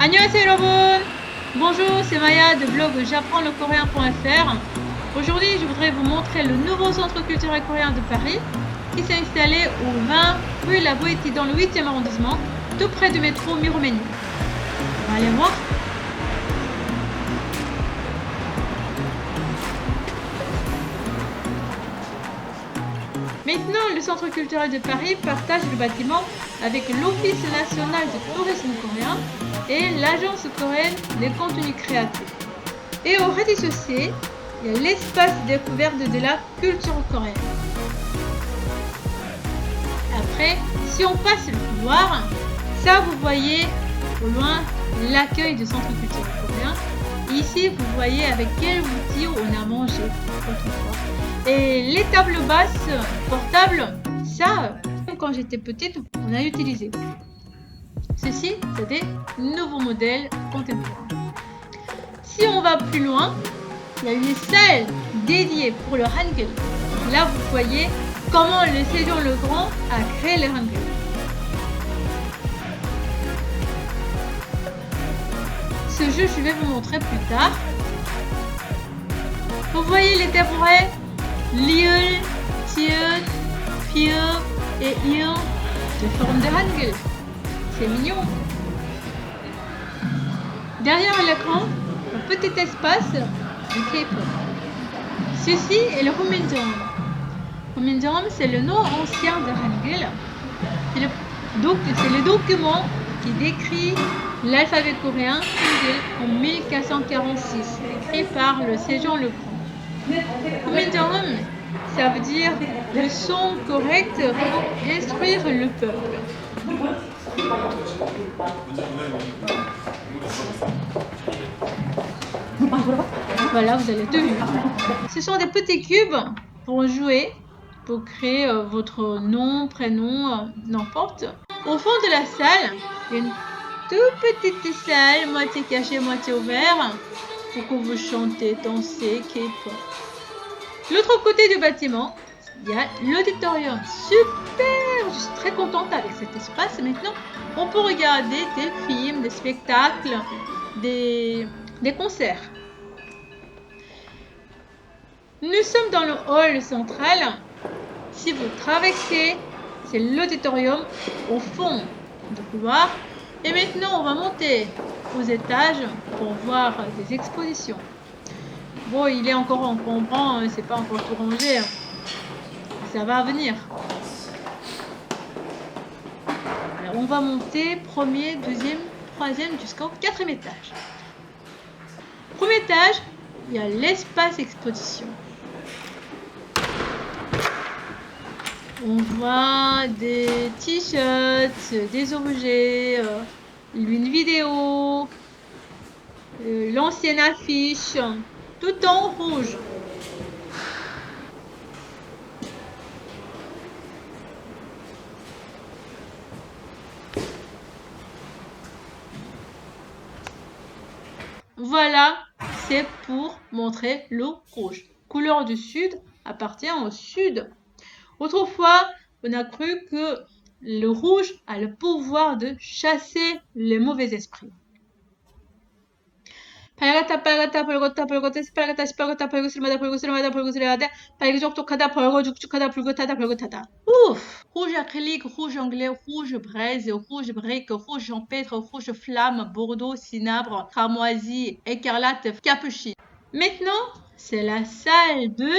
Annyeonghaseyo 여러분. Bonjour, c'est Maya de blog j'apprends-le-coréen.fr. Aujourd'hui, je voudrais vous montrer le nouveau centre culturel coréen de Paris qui s'est installé au 20 rue La Boétie dans le 8e arrondissement, tout près du métro Miromeni. On va aller voir. Maintenant, le Centre culturel de Paris partage le bâtiment avec l'Office national du tourisme coréen et l'Agence coréenne des contenus créatifs. Et au rez-de-chaussée, il y a l'espace découverte de la culture coréenne. Après, si on passe le couloir, ça vous voyez au loin l'accueil du Centre culturel coréen. Ici, vous voyez avec quel outil on a mangé autrefois. Et les tables basses portables, ça, quand j'étais petite, on a utilisé. Ceci, c'est des nouveaux modèles contemporains. Si on va plus loin, il y a une salle dédiée pour le Hangul. Là, vous voyez comment le Sejong le Grand a créé le Hangul. Ce jeu, je vais vous montrer plus tard. Vous voyez les tabourets Liul, Tieu, Pieu et Il de forme de Hangul. C'est mignon. Derrière l'écran, un petit espace de K-pop. Ceci est le Huminjeom. Huminjeom, c'est le nom ancien de Hangul. C'est le document qui décrit l'alphabet coréen Hangul en 1446, écrit par le Sejong le Grand. Huminjeom, ça veut dire le son correct pour instruire le peuple. Voilà, vous avez tout vu. Ce sont des petits cubes pour jouer, pour créer votre nom, prénom, n'importe. Au fond de la salle, il y a une toute petite salle, moitié cachée, moitié ouverte, pour que vous chantez, dansez, K-pop. L'autre côté du bâtiment, il y a l'auditorium. Super! Je suis très contente avec cet espace. Maintenant, on peut regarder des films, des spectacles, des concerts. Nous sommes dans le hall central. Si vous traversez, c'est l'auditorium au fond du couloir. Et maintenant, on va monter aux étages pour voir des expositions. Bon, il est encore encombrant, c'est pas encore tout rangé. Ça va venir. Alors, on va monter premier, deuxième, troisième jusqu'au 4e étage. Premier étage, il y a l'espace exposition. On voit des t-shirts, des objets, une vidéo, l'ancienne affiche, tout en rouge. Voilà, c'est pour montrer le rouge. Couleur du sud appartient au sud. Autrefois, on a cru que le rouge a le pouvoir de chasser les mauvais esprits. 빨갛다 빨갛다 벌겋다 벌겋다 시뻘겋다 시뻘겋다 벌겋으름하다 벌겋으름하다 벌겋으름하다 빨개족족하다 벌거죽죽하다 붉긋하다 벌긋하다. Ouf! Rouge acrylique, rouge anglais, rouge braise, rouge brique, rouge champêtre, rouge flamme, bordeaux, cinabre, cramoisi, écarlate, capucine. Maintenant, c'est la salle de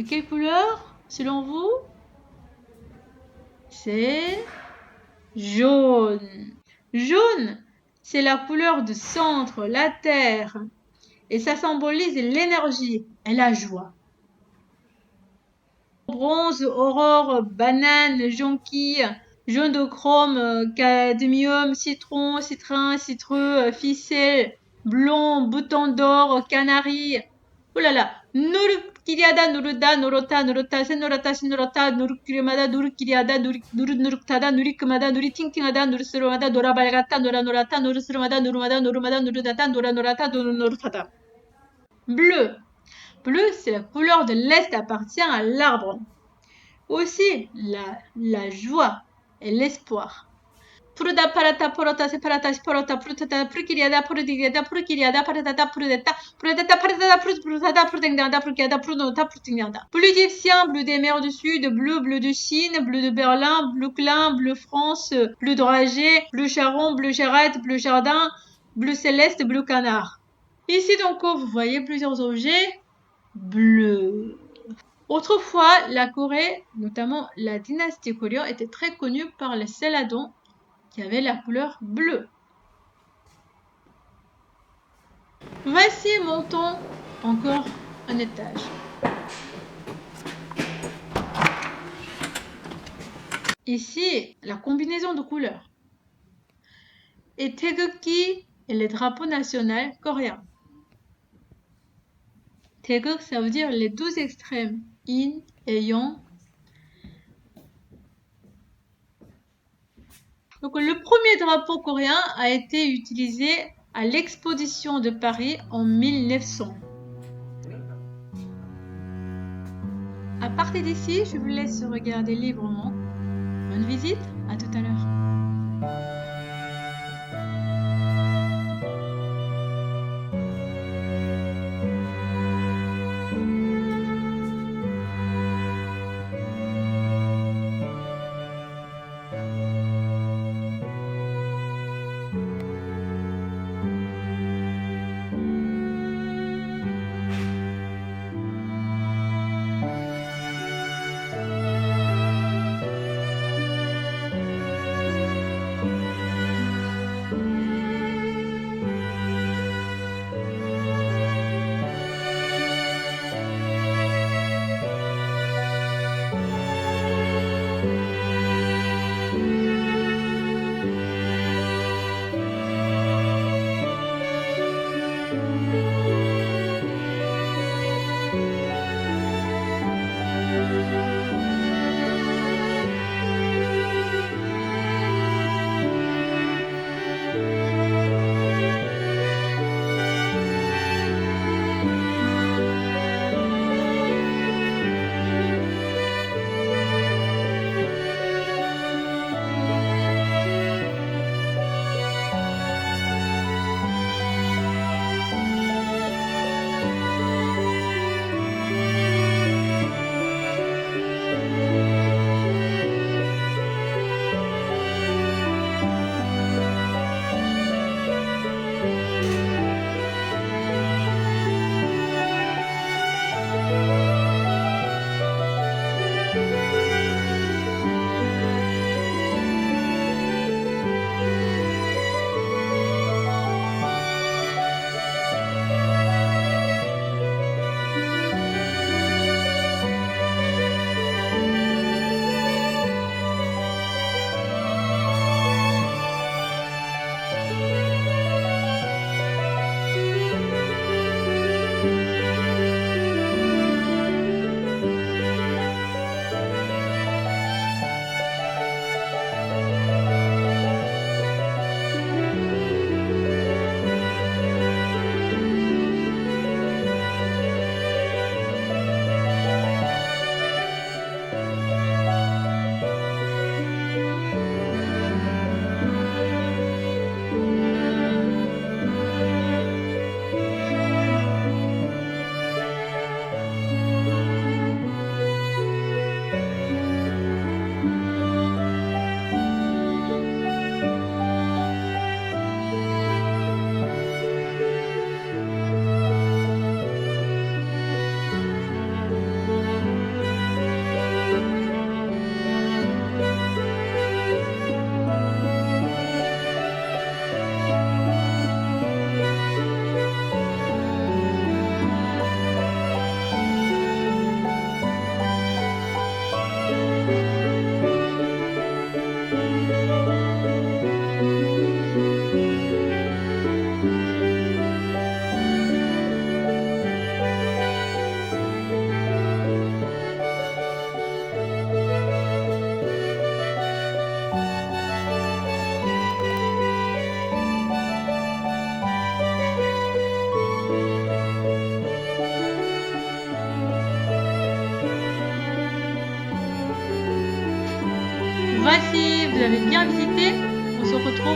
quelle couleur selon vous? C'est jaune. Jaune, c'est la couleur du centre, la terre. Et ça symbolise l'énergie et la joie. Bronze, aurore, banane, jonquille, jaune de chrome, cadmium, citron, citrin, citreux, ficelle, blond, bouton d'or, canari. Oh là là, 누르끼리하다 누르다 누렇다 누렇다 새노랗다 시노랗다 누르끼리마다 누르끼리하다 누르누룩하다 누리끔하다 누리팅팅하다 누르스름하다 노라발같다 노라노랗다 노르스름하다 누르마다 노르마다 누르다다 노라노랗다 노르노릇하다. Bleu. Bleu, c'est la couleur de l'Est, appartient à l'arbre. Aussi, la joie et l'espoir. Puruda parata porota separata sporota prutata prukiriada prudiriada prukiriada paratata prudetta prudetta paratata prutata prudengada prukada prudota prudingada. Bleu égyptien, bleu des mers du sud, bleu de Chine, bleu de Berlin, bleu Klein, bleu France, bleu dragé, bleu charron, bleu jarrette, bleu jardin, bleu céleste, bleu canard. Ici donc vous voyez plusieurs objets bleus. Autrefois, la Corée, notamment la dynastie Goryeo, était très connue par les céladons qui avaient la couleur bleue. Voici, montons encore un étage. Ici, la combinaison de couleurs. Et Taegukgi est le drapeau national coréen. Taeguk, ça veut dire les 12 extrêmes, Yin et Yang. Donc, le premier drapeau coréen a été utilisé à l'exposition de Paris en 1900. À partir d'ici, je vous laisse regarder librement. Bonne visite, à tout à l'heure.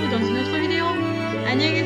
dans une autre vidéo. 안녕히 계세요.